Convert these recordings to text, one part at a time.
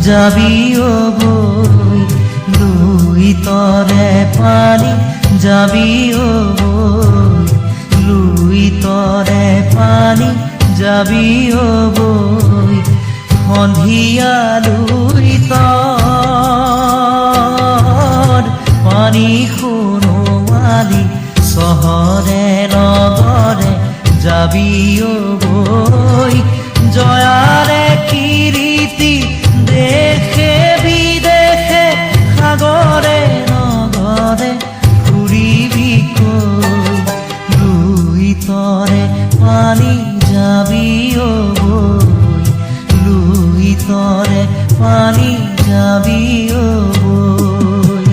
যাবি ও বই লুই তরে পানি যাবি ও বই লুই তরে পানি যাবি ও বই সন্ধিয়া লুই তর পানি সোণোৱালী চহৰে নগৰে যাবি ও বই জয়াৰে কীৰ্তি দেশে বিদেশে সাগৰে নগৰে ঘূৰিবি কৈ লুই তৰে পানী যাবি ও বৈ লুই তৰে পানী যাবি ও বৈ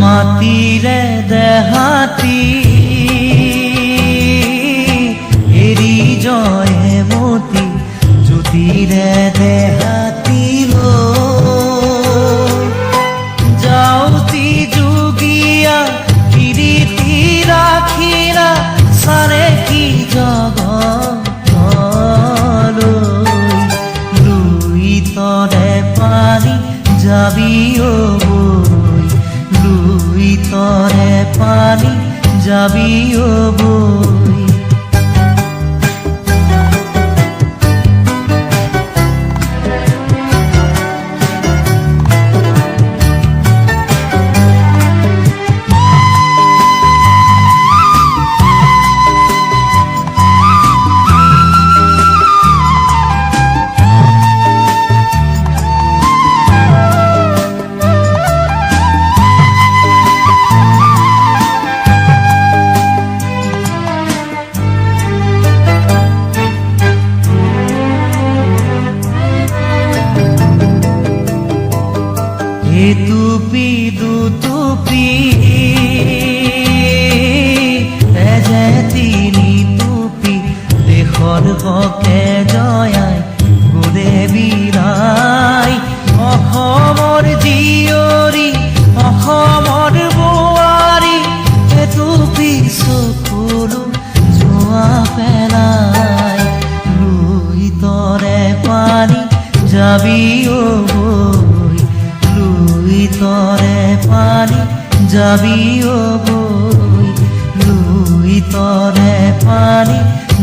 মাটিৰে দেহাতি এৰি জয়ে মতি জ্যোতিৰে দেহাতি যাওঁতি যোগীয়া কীৰ্তি ৰাখিলা চাৰে কি জগতলৈ লুই তৰে পানী যাবি ও বৈ লুই তৰে পানী যাবি ও বৈ এটুপি দুটুপি এজে তিনি টুপি দেশৰ হকে জয়াই গোৰে বিৰাই অসমৰ জীয়ৰী অসমৰ বোৱাৰী এটুপি চকুলো জোৱা পেলাই লুই তৰে পানী যাবি ও বৈ লুই তৰে পানী যাবি ও বৈ লুই তৰে পানী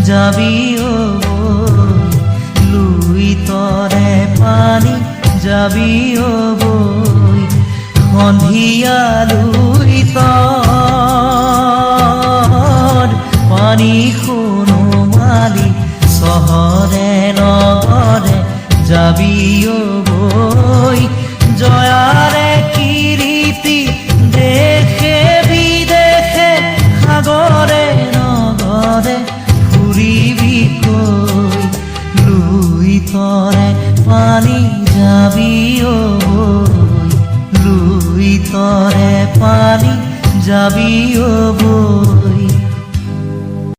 যাবি ও বৈ লুই তৰে পানী যাবি ও বৈ সন্ধিয়া লুই তৰ পানী সোণোৱালী চহৰে নগৰে যাবি ও বৈ জয়াৰে কীৰ্তি দেশে বিদেশে সাগৰে নগৰে ঘূৰিবি কৈ লুই তৰে পানী যাবি ও বৈ লুই তৰে পানী যাবি ও বৈ